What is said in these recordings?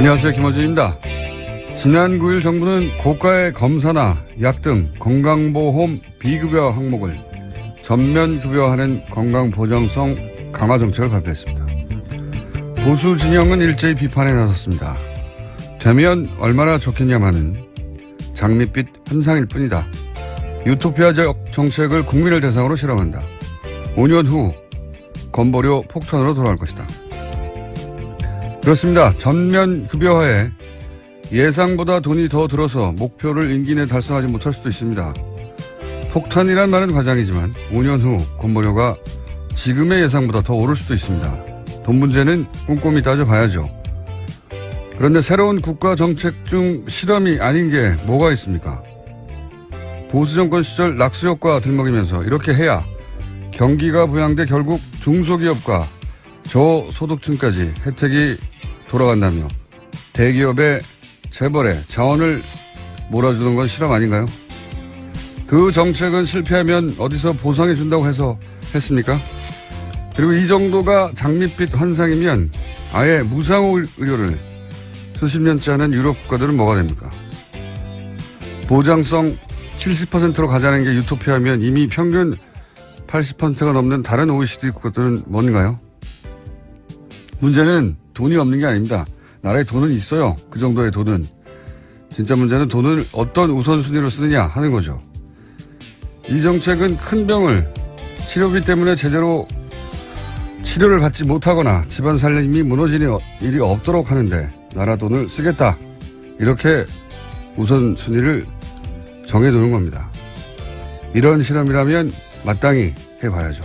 안녕하세요. 김어준입니다. 지난 9일 정부는 고가의 검사나 약 등 건강보험 비급여 항목을 전면급여하는 건강보장성 강화 정책을 발표했습니다. 보수 진영은 일제히 비판에 나섰습니다. 되면 얼마나 좋겠냐마는 장밋빛 환상일 뿐이다. 유토피아적 정책을 국민을 대상으로 실험한다. 5년 후 건보료 폭탄으로 돌아올 것이다. 그렇습니다. 전면 급여화에 예상보다 돈이 더 들어서 목표를 임기 내에 달성하지 못할 수도 있습니다. 폭탄이란 말은 과장이지만 5년 후 건보료가 지금의 예상보다 더 오를 수도 있습니다. 돈 문제는 꼼꼼히 따져봐야죠. 그런데 새로운 국가 정책 중 실험이 아닌 게 뭐가 있습니까? 보수 정권 시절 낙수 효과 들먹이면서 이렇게 해야 경기가 부양돼 결국 중소기업과 저소득층까지 혜택이 돌아간다며 대기업의 재벌의 자원을 몰아주는 건 실험 아닌가요? 그 정책은 실패하면 어디서 보상해 준다고 해서 했습니까? 그리고 이 정도가 장밋빛 환상이면 아예 무상 의료를 수십 년째 하는 유럽 국가들은 뭐가 됩니까? 보장성 70%로 가자는 게 유토피아면 이미 평균 80%가 넘는 다른 OECD 국가들은 뭔가요? 문제는 돈이 없는 게 아닙니다. 나라에 돈은 있어요. 그 정도의 돈은. 진짜 문제는 돈을 어떤 우선순위로 쓰느냐 하는 거죠. 이 정책은 큰 병을 치료비 때문에 제대로 치료를 받지 못하거나 집안 살림이 무너지는 일이 없도록 하는데 나라 돈을 쓰겠다. 이렇게 우선순위를 정해두는 겁니다. 이런 실험이라면 마땅히 해봐야죠.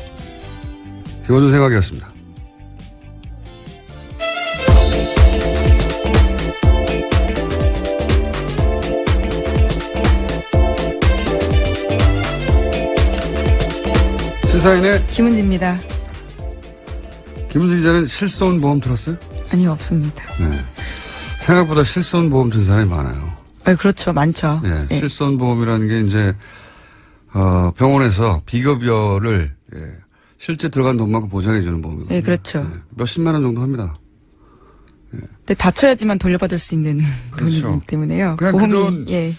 김어준 생각이었습니다. 시사인의 김은지입니다. 김은지 기자는 실손 보험 들었어요? 아니요, 없습니다. 네. 생각보다 실손 보험 든 사람이 많아요. 그렇죠. 많죠. 네. 네. 실손 보험이라는 게 이제, 병원에서 비급여를, 실제 들어간 돈만큼 보장해주는 보험이거든요. 네, 그렇죠. 네. 몇십만 원 정도 합니다. 근데 다쳐야지만 돌려받을 수 있는 그렇죠. 돈이기 때문에요. 그냥 보험이, 그 돈, 예.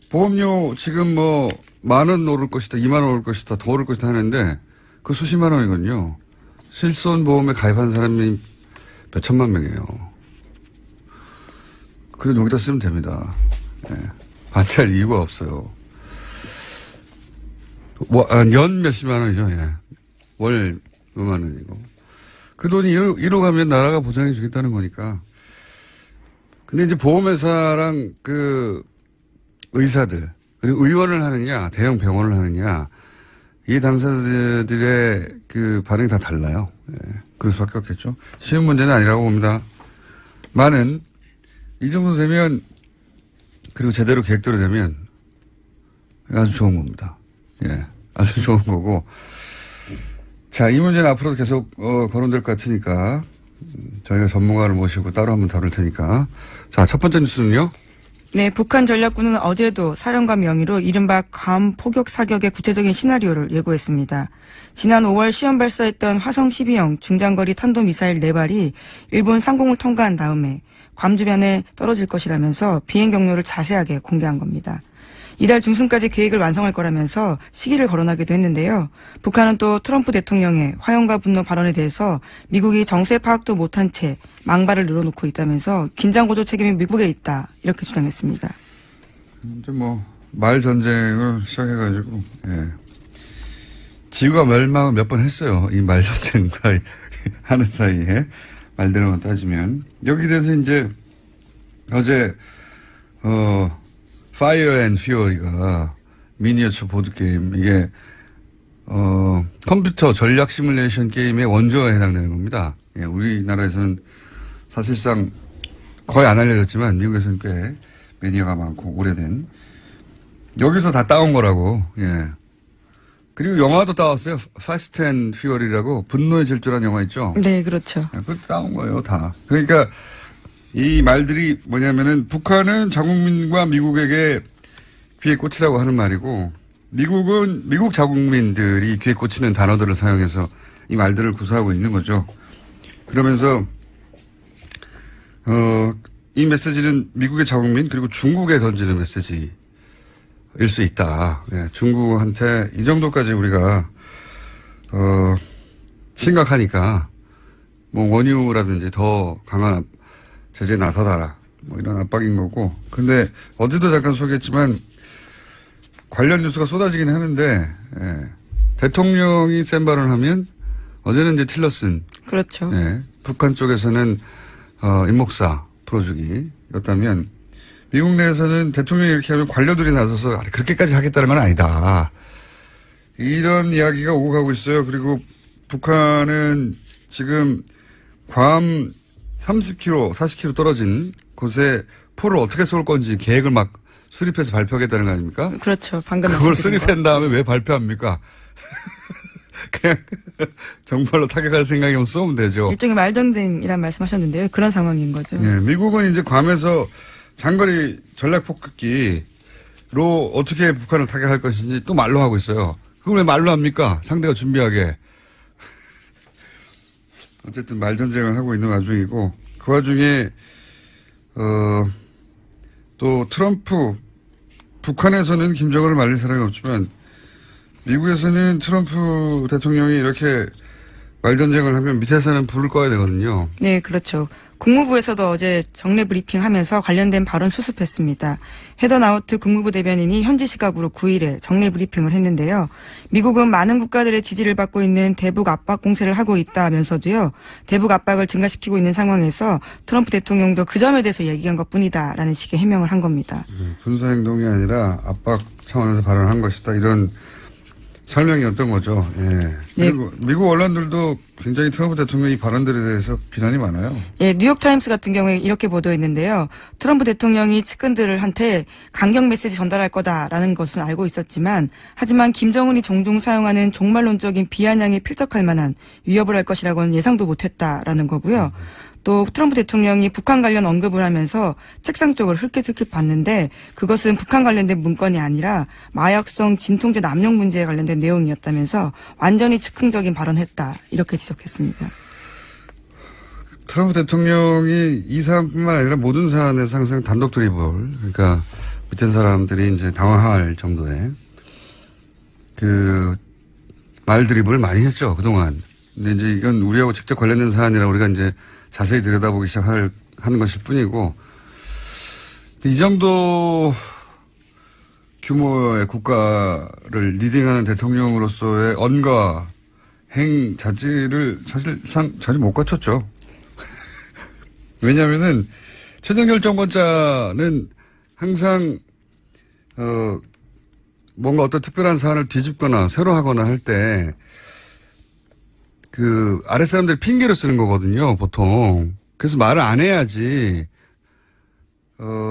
보험료 지금 뭐, 10,000원 오를 것이다, 20,000원 오를 것이다, 더 오를 것이다 하는데, 그 수십만 원이거든요. 실손 보험에 가입한 사람이 몇 천만 명이에요. 그냥 여기다 쓰면 됩니다. 예. 반대할 이유가 없어요. 연 몇십만 원이죠, 예. 월 몇만 원이고. 그 돈이 이로 가면 나라가 보장해 주겠다는 거니까. 근데 이제 보험회사랑 그 의사들, 그리고 의원을 하느냐, 대형 병원을 하느냐, 이 당사자들의 그 반응이 다 달라요. 예. 그럴 수밖에 없겠죠. 쉬운 문제는 아니라고 봅니다. 많은, 이 정도 되면, 그리고 제대로 계획대로 되면 아주 좋은 겁니다. 예. 아주 좋은 거고. 자, 이 문제는 앞으로도 계속, 거론될 것 같으니까, 저희가 전문가를 모시고 따로 한번 다룰 테니까. 자, 첫 번째 뉴스는요? 네, 북한 전략군은 어제도 사령관 명의로 이른바 괌 포격 사격의 구체적인 시나리오를 예고했습니다. 지난 5월 시험 발사했던 화성 12형 중장거리 탄도미사일 4발이 일본 상공을 통과한 다음에 괌 주변에 떨어질 것이라면서 비행 경로를 자세하게 공개한 겁니다. 이달 중순까지 계획을 완성할 거라면서 시기를 거론하기도 했는데요. 북한은 또 트럼프 대통령의 화염과 분노 발언에 대해서 미국이 정세 파악도 못한 채 망발을 늘어놓고 있다면서 긴장 고조 책임이 미국에 있다 이렇게 주장했습니다. 이제 뭐 말 전쟁을 시작해가지고 지구가 멸망을 몇 번 했어요. 이 말 전쟁 하는 사이에 말대로 따지면 여기 대해서 이제 어제 파이어 앤 퓨어리가 미니어처 보드게임, 이게, 컴퓨터 전략 시뮬레이션 게임의 원조에 해당되는 겁니다. 예, 우리나라에서는 사실상 거의 안 알려졌지만 미국에서는 꽤 매니아가 많고 오래된. 여기서 다 따온 거라고, 예. 그리고 영화도 따왔어요. 파스트 앤 퓨어리라고 분노의 질주라는 영화 있죠? 네, 그렇죠. 예, 그것도 따온 거예요, 다. 그러니까 이 말들이 뭐냐면은 북한은 자국민과 미국에게 귀에 꽂히라고 하는 말이고 미국은 미국 자국민들이 귀에 꽂히는 단어들을 사용해서 이 말들을 구사하고 있는 거죠. 그러면서 이 메시지는 미국의 자국민 그리고 중국에 던지는 메시지일 수 있다. 예, 중국한테 이 정도까지 우리가 심각하니까 뭐 원유라든지 더 강한 제재에 나서라. 뭐 이런 압박인 거고. 근데 어제도 잠깐 소개했지만 관련 뉴스가 쏟아지긴 하는데 대통령이 센 발언을 하면 어제는 이제 틸러슨. 그렇죠. 북한 쪽에서는 임목사 풀어주기였다면 미국 내에서는 대통령이 이렇게 하면 관료들이 나서서 그렇게까지 하겠다는 건 아니다. 이런 이야기가 오고 가고 있어요. 그리고 북한은 지금 괌 30km, 40km 떨어진 곳에 포를 어떻게 쏠 건지 계획을 막 수립해서 발표하겠다는 거 아닙니까? 그렇죠. 방금 그걸 말씀드린 수립한 다음에 왜 발표합니까? 그냥 정말로 타격할 생각이면 쏘면 되죠. 일종의 말전쟁이란 말씀하셨는데요. 그런 상황인 거죠. 미국은 이제 괌에서 장거리 전략 폭격기로 어떻게 북한을 타격할 것인지 또 말로 하고 있어요. 그걸 왜 말로 합니까? 상대가 준비하게. 어쨌든 말전쟁을 하고 있는 와중이고 그 와중에 또 트럼프 북한에서는 김정은을 말릴 사람이 없지만 미국에서는 트럼프 대통령이 이렇게 말전쟁을 하면 밑에서는 불을 꺼야 되거든요. 네, 그렇죠. 국무부에서도 어제 정례 브리핑하면서 관련된 발언 수습했습니다. 헤더 나우트 국무부 대변인이 현지 시각으로 9일에 정례 브리핑을 했는데요. 미국은 많은 국가들의 지지를 받고 있는 대북 압박 공세를 하고 있다면서도요. 대북 압박을 증가시키고 있는 상황에서 트럼프 대통령도 그 점에 대해서 얘기한 것뿐이다라는 식의 해명을 한 겁니다. 군사행동이 아니라 압박 차원에서 발언한 것이다. 이런 설명이었던 거죠. 그리고 미국 언론들도 굉장히 트럼프 대통령의 발언들에 대해서 비난이 많아요. 뉴욕타임스 같은 경우에 이렇게 보도했는데요. 트럼프 대통령이 측근들한테 강경 메시지 전달할 거다라는 것은 알고 있었지만 하지만 김정은이 종종 사용하는 종말론적인 비아냥에 필적할 만한 위협을 할 것이라고는 예상도 못했다라는 거고요. 또 트럼프 대통령이 북한 관련 언급을 하면서 책상 쪽을 흘끗흘끗 봤는데 그것은 북한 관련된 문건이 아니라 마약성 진통제 남용 문제에 관련된 내용이었다면서 완전히 즉흥적인 발언했다 이렇게 지적했습니다. 트럼프 대통령이 이 사안뿐만 아니라 모든 사안에서 항상 단독 드리블, 그러니까 밑에 사람들이 이제 당황할 정도의 그 말 드리블을 많이 했죠, 그동안. 근데 이제 이건 우리하고 직접 관련된 사안이라 우리가 이제 자세히 들여다보기 시작하는 것일 뿐이고, 이 정도 규모의 국가를 리딩하는 대통령으로서의 언과 행 자질을 사실상 자주 못 갖췄죠. 왜냐하면은 최종결정권자는 항상 뭔가 어떤 특별한 사안을 뒤집거나 새로 하거나 할 때 그 아랫사람들 핑계로 쓰는 거거든요, 보통. 그래서 말을 안 해야지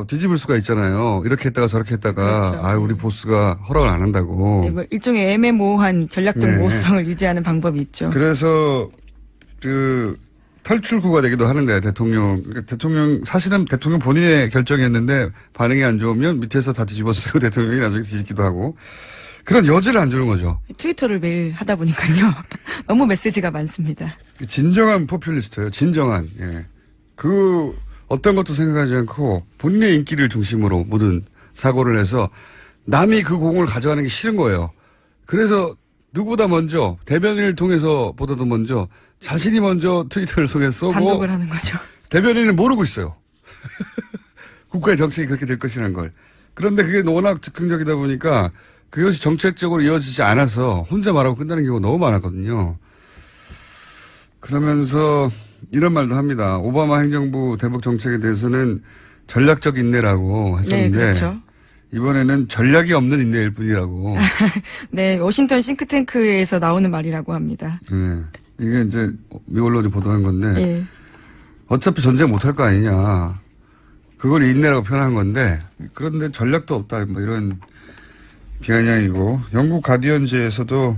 뒤집을 수가 있잖아요. 이렇게 했다가 저렇게 했다가 그렇죠. 우리 보스가 허락을 안 한다고. 네, 뭐 일종의 애매모호한 전략적 모호성을 유지하는 방법이 있죠. 그래서 그 탈출구가 되기도 하는데 대통령 사실은 대통령 본인의 결정이었는데 반응이 안 좋으면 밑에서 다 뒤집어 쓰고 대통령이 나중에 뒤집기도 하고 그런 여지를 안 주는 거죠. 트위터를 매일 하다 보니까요. 너무 메시지가 많습니다. 진정한 포퓰리스트예요. 진정한. 그 어떤 것도 생각하지 않고 본인의 인기를 중심으로 모든 사고를 해서 남이 그 공을 가져가는 게 싫은 거예요. 그래서 누구보다 먼저 대변인을 통해서 보다도 먼저 자신이 먼저 트위터를 통해서 쏘고 단독을 하는 거죠. 대변인은 모르고 있어요. 국가의 정책이 그렇게 될 것이라는 걸. 그런데 그게 워낙 즉흥적이다 보니까 그것이 정책적으로 이어지지 않아서 혼자 말하고 끝나는 경우가 너무 많았거든요. 그러면서 이런 말도 합니다. 오바마 행정부 대북 정책에 대해서는 전략적 인내라고 했었는데 네, 그렇죠. 이번에는 전략이 없는 인내일 뿐이라고. 네, 워싱턴 싱크탱크에서 나오는 말이라고 합니다. 네, 이게 이제 미 언론이 보도한 건데 네. 어차피 전쟁 못할 거 아니냐. 그걸 인내라고 표현한 건데 그런데 전략도 없다. 뭐 이런 비아냥이고 영국 가디언지에서도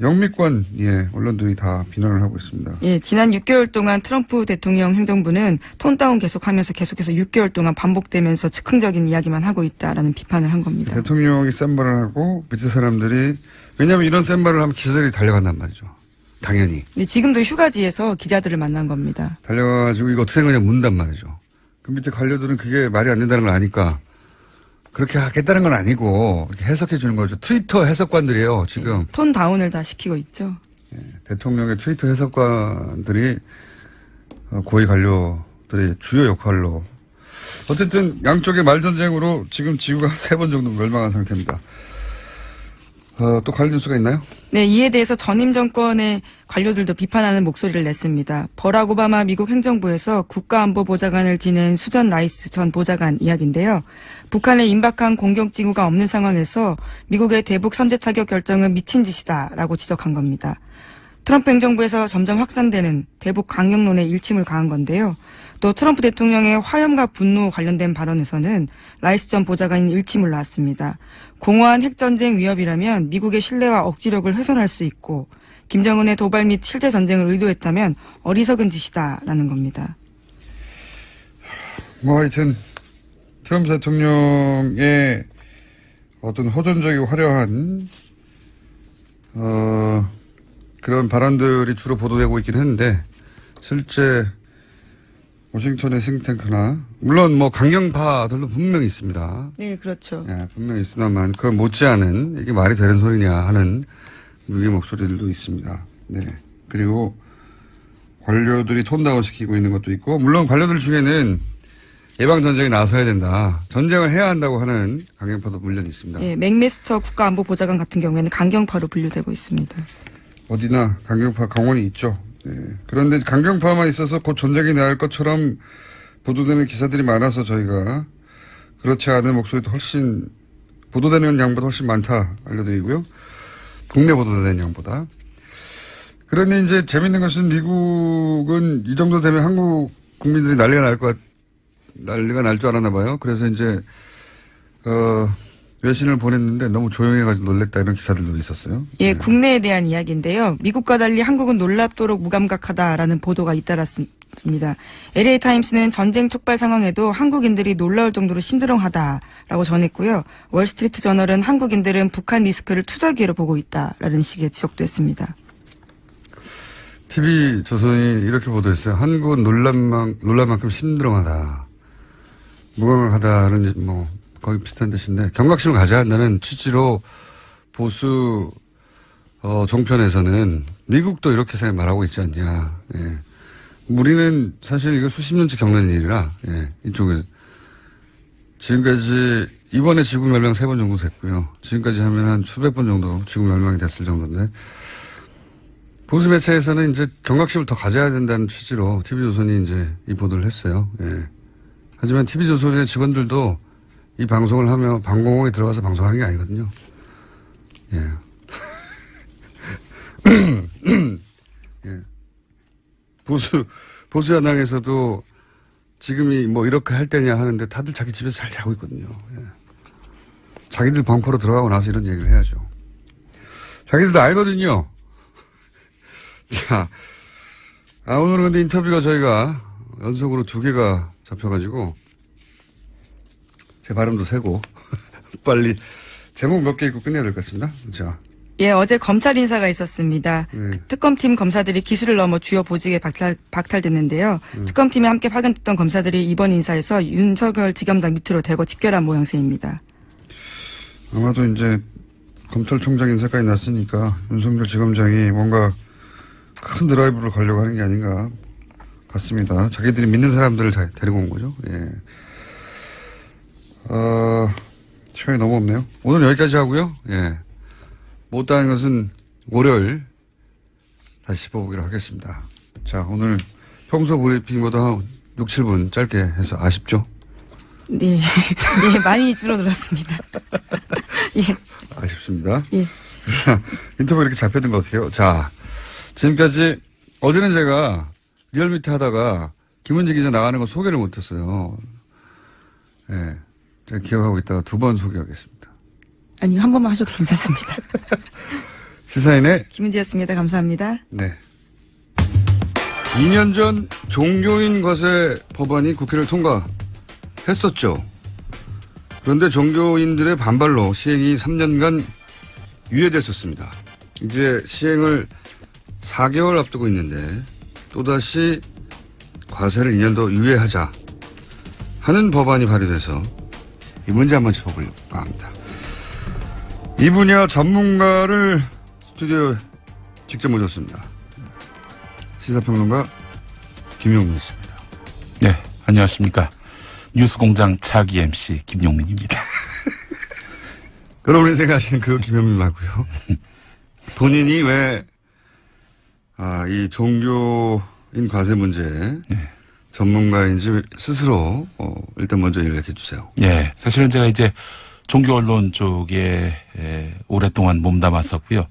영미권 언론들이 다 비난을 하고 있습니다. 지난 6개월 동안 트럼프 대통령 행정부는 톤다운 계속하면서 계속해서 6개월 동안 반복되면서 즉흥적인 이야기만 하고 있다라는 비판을 한 겁니다. 대통령이 센 말을 하고 밑에 사람들이 왜냐하면 이런 센 말을 하면 기자들이 달려간단 말이죠. 당연히. 네, 지금도 휴가지에서 기자들을 만난 겁니다. 달려가지고 이거 어떻게 생각하냐 묻는단 말이죠. 그 밑에 관료들은 그게 말이 안 된다는 걸 아니까 그렇게 하겠다는 건 아니고 이렇게 해석해 주는 거죠. 트위터 해석관들이에요, 지금. 네, 톤 다운을 다 시키고 있죠. 대통령의 트위터 해석관들이 고위 관료들의 주요 역할로. 어쨌든 양쪽의 말전쟁으로 지금 지구가 3번 정도 멸망한 상태입니다. 또 관련 뉴스가 있나요? 네, 이에 대해서 전임 정권의 관료들도 비판하는 목소리를 냈습니다. 버락 오바마 미국 행정부에서 국가안보보좌관을 지낸 수전 라이스 전 보좌관 이야기인데요. 북한의 임박한 공격 징후가 없는 상황에서 미국의 대북 선제 타격 결정은 미친 짓이다라고 지적한 겁니다. 트럼프 행정부에서 점점 확산되는 대북 강경론에 일침을 가한 건데요. 또 트럼프 대통령의 화염과 분노 관련된 발언에서는 라이스 전 보좌관이 일침을 놨습니다. 공허한 핵전쟁 위협이라면 미국의 신뢰와 억지력을 훼손할 수 있고 김정은의 도발 및 실제 전쟁을 의도했다면 어리석은 짓이다라는 겁니다. 뭐 하여튼 트럼프 대통령의 어떤 호전적이고 화려한 그런 발언들이 주로 보도되고 있긴 했는데 실제 워싱턴의 싱탱크나 물론 뭐 강경파들도 분명히 있습니다. 네, 그렇죠. 예, 분명히 있으나만 그걸 못지않은 이게 말이 되는 소리냐 하는 유의 목소리들도 있습니다. 네. 그리고 관료들이 톤다운 시키고 있는 것도 있고 물론 관료들 중에는 예방전쟁에 나서야 된다. 전쟁을 해야 한다고 하는 강경파도 물론 있습니다. 네, 맥메스터 국가안보보좌관 같은 경우에는 강경파로 분류되고 있습니다. 어디나 강경파 강원이 있죠. 네. 그런데 강경파만 있어서 곧 전쟁이 날 것처럼 보도되는 기사들이 많아서 저희가 그렇지 않은 목소리도 훨씬 보도되는 양보다 훨씬 많다 알려드리고요. 국내 보도되는 양보다. 그런데 이제 재밌는 것은 미국은 이 정도 되면 한국 국민들이 난리가 날 줄 알았나 봐요. 그래서 이제 외신을 보냈는데 너무 조용해가지고 놀랬다 이런 기사들도 있었어요. 예, 네. 국내에 대한 이야기인데요. 미국과 달리 한국은 놀랍도록 무감각하다라는 보도가 잇따랐습니다. LA타임스는 전쟁 촉발 상황에도 한국인들이 놀라울 정도로 심드렁하다라고 전했고요. 월스트리트 저널은 한국인들은 북한 리스크를 투자 기회로 보고 있다라는 식의 지적도 했습니다. TV조선이 이렇게 보도했어요. 한국은 놀랄 만큼 심드렁하다. 무감각하다는 뭐 거의 비슷한 뜻인데 경각심을 가져야 한다는 취지로 보수 종편에서는 미국도 이렇게 말하고 있지 않냐. 예. 우리는 사실 이거 수십 년째 겪는 일이라 이쪽에 지금까지 이번에 지구 멸망 3번 정도 됐고요. 지금까지 하면 한 수백 번 정도 지구 멸망이 됐을 정도인데 보수 매체에서는 이제 경각심을 더 가져야 된다는 취지로 TV조선이 이제 이 보도를 했어요. 예. 하지만 TV조선의 직원들도 이 방송을 하며 방공호에 들어가서 방송하는 게 아니거든요. 예. 예. 보수 야당에서도 지금이 뭐 이렇게 할 때냐 하는데 다들 자기 집에서 잘 자고 있거든요. 예. 자기들 벙커로 들어가고 나서 이런 얘기를 해야죠. 자기들도 알거든요. 자, 오늘은 근데 인터뷰가 저희가 연속으로 2개가 잡혀가지고 제 발음도 세고 빨리 제목 몇 개 읽고 끝내야 될 것 같습니다. 자. 예, 어제 검찰 인사가 있었습니다. 네. 특검팀 검사들이 기술을 넘어 주요 보직에 박탈됐는데요. 특검팀에 함께 파견됐던 검사들이 이번 인사에서 윤석열 지검장 밑으로 대거 직결한 모양새입니다. 아마도 이제 검찰총장 인사까지 났으니까 윤석열 지검장이 뭔가 큰 드라이브를 가려고 하는 게 아닌가 같습니다. 자기들이 믿는 사람들을 데리고 온 거죠. 예. 시간이 너무 없네요. 오늘 여기까지 하고요. 예. 못다한 것은 월요일 다시 짚어보기로 하겠습니다. 자, 오늘 평소 브리핑보다 한 6, 7분 짧게 해서 아쉽죠? 네. 예, 많이 줄어들었습니다. 예. 아쉽습니다. 예. 인터뷰 이렇게 잡혀든 거 어떡해요? 자, 지금까지 어제는 제가 리얼미터 하다가 김은지 기자 나가는 거 소개를 못했어요. 예. 제가 기억하고 있다가 2번 소개하겠습니다. 아니, 한 번만 하셔도 괜찮습니다. 시사인의 김은지였습니다. 감사합니다. 네. 2년 전 종교인 과세 법안이 국회를 통과했었죠. 그런데 종교인들의 반발로 시행이 3년간 유예됐었습니다. 이제 시행을 4개월 앞두고 있는데 또다시 과세를 2년 더 유예하자 하는 법안이 발의돼서 이 문제 한번 짚어보려고 합니다. 이 분야 전문가를 스튜디오에 직접 모셨습니다. 시사평론가 김용민 씨입니다. 네, 안녕하십니까. 뉴스공장 차기 MC 김용민입니다. 여러분이 생각하시는 그 김용민 말고요. 본인이 왜 이 종교인 과세 문제 전문가인지 스스로 일단 먼저 얘기해 주세요. 예, 사실은 제가 이제 종교 언론 쪽에 오랫동안 몸담았었고요.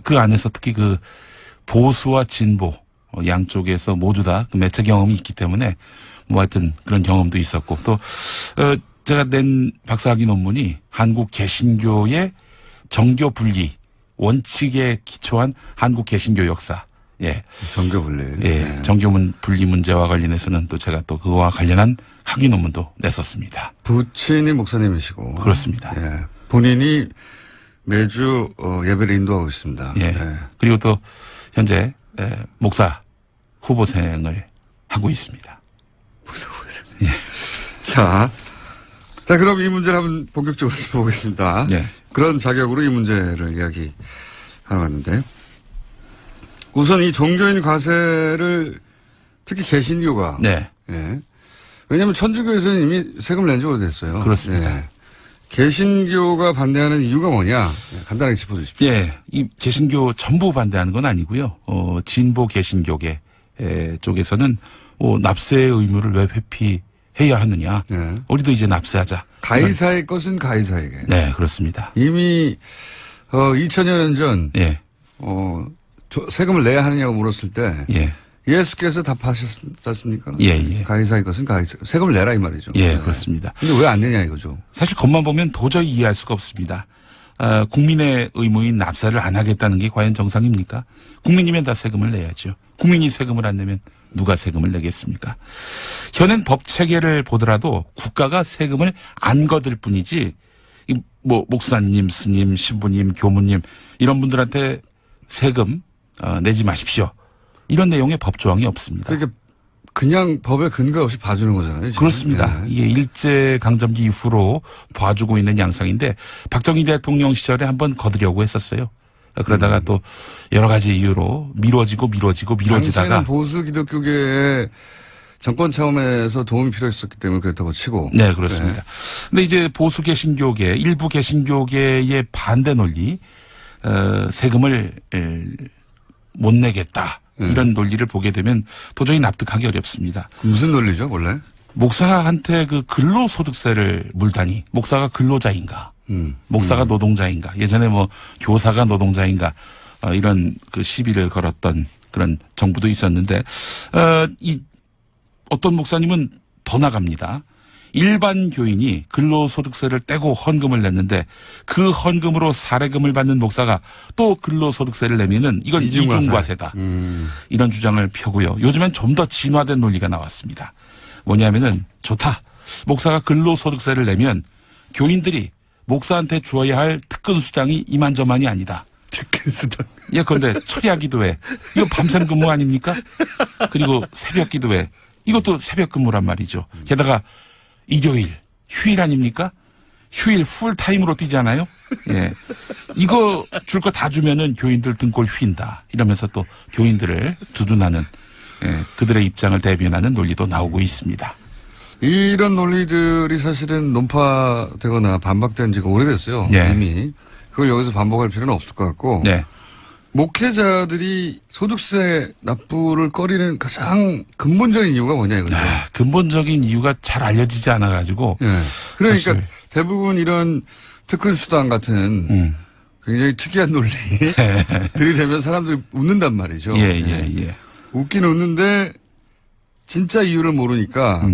그 안에서 특히 그 보수와 진보 양쪽에서 모두 다 그 매체 경험이 있기 때문에 뭐 하여튼 그런 경험도 있었고 또 제가 낸 박사학위 논문이 한국 개신교의 정교 분리 원칙에 기초한 한국 개신교 역사. 예. 정교 분리. 예. 네. 정교 분리 문제와 관련해서는 또 제가 또 그거와 관련한 학위 논문도 냈었습니다. 부친이 목사님이시고. 그렇습니다. 예. 본인이 매주 예배를 인도하고 있습니다. 예. 네. 그리고 또 현재 목사 후보생을 하고 있습니다. 목사 후보생. 예. 자, 그럼 이 문제를 한번 본격적으로 짚어보겠습니다. 네. 그런 자격으로 이 문제를 이야기하러 왔는데 우선 이 종교인 과세를 특히 개신교가 네. 예. 왜냐하면 천주교에서는 이미 세금을 낸 지 오래됐어요. 그렇습니다. 예. 개신교가 반대하는 이유가 뭐냐? 간단하게 짚어주십시오. 예. 이 개신교 전부 반대하는 건 아니고요. 진보 개신교계 쪽에서는 납세의 의무를 왜 회피해야 하느냐. 예. 우리도 이제 납세하자. 가이사의 것은 가이사에게. 네, 그렇습니다. 이미 2000여 년 전 예. 세금을 내야 하느냐고 물었을 때 예. 예수께서 답하셨지 않습니까? 예. 가이사의 것은 가이사. 세금을 내라 이 말이죠. 예, 네. 그렇습니다. 근데 왜 안 내냐 이거죠. 사실 겉만 보면 도저히 이해할 수가 없습니다. 국민의 의무인 납세를 안 하겠다는 게 과연 정상입니까? 국민이면 다 세금을 내야죠. 국민이 세금을 안 내면 누가 세금을 내겠습니까? 현행 법 체계를 보더라도 국가가 세금을 안 거둘 뿐이지 목사님, 스님, 신부님, 교무님 이런 분들한테 세금 내지 마십시오. 이런 내용의 법 조항이 없습니다. 그러니까 그냥 법에 근거 없이 봐주는 거잖아요. 지금. 그렇습니다. 네. 이게 일제강점기 이후로 봐주고 있는 양상인데 박정희 대통령 시절에 한번 거두려고 했었어요. 그러다가 또 여러 가지 이유로 미뤄지다가 당시에는 보수 기독교계의 정권 차원에서 도움이 필요했었기 때문에 그랬다고 치고. 네, 그렇습니다. 근데 이제 보수 개신교계, 일부 개신교계의 반대 논리, 세금을 못 내겠다. 이런 논리를 보게 되면 도저히 납득하기 어렵습니다. 무슨 논리죠, 원래? 목사한테 그 근로소득세를 물다니, 목사가 근로자인가? 목사가 노동자인가? 예전에 교사가 노동자인가? 이런 그 시비를 걸었던 그런 정부도 있었는데, 어떤 목사님은 더 나갑니다. 일반 교인이 근로소득세를 떼고 헌금을 냈는데 그 헌금으로 사례금을 받는 목사가 또 근로소득세를 내면은 이건 이중과세다. 이런 주장을 펴고요. 요즘엔 좀 더 진화된 논리가 나왔습니다. 뭐냐면은 좋다. 목사가 근로소득세를 내면 교인들이 목사한테 주어야 할 특근수당이 이만저만이 아니다. 특근수당. 예, 그런데 철야 기도회. 이거 밤샘 근무 아닙니까? 그리고 새벽 기도회. 이것도 새벽 근무란 말이죠. 게다가 일요일, 휴일 아닙니까? 휴일 풀타임으로 뛰잖아요? 예. 이거 줄 거 다 주면은 교인들 등골 휜다. 이러면서 또 교인들을 두둔하는, 그들의 입장을 대변하는 논리도 나오고 있습니다. 이런 논리들이 사실은 논파되거나 반박된 지가 오래됐어요. 네. 이미. 그걸 여기서 반복할 필요는 없을 것 같고. 네. 목회자들이 소득세 납부를 꺼리는 가장 근본적인 이유가 뭐냐 이거죠. 근본적인 이유가 잘 알려지지 않아가지고. 예. 그러니까 사실. 대부분 이런 특근수당 같은 굉장히 특이한 논리들이 되면 사람들이 웃는단 말이죠. 예. 웃긴 웃는데 진짜 이유를 모르니까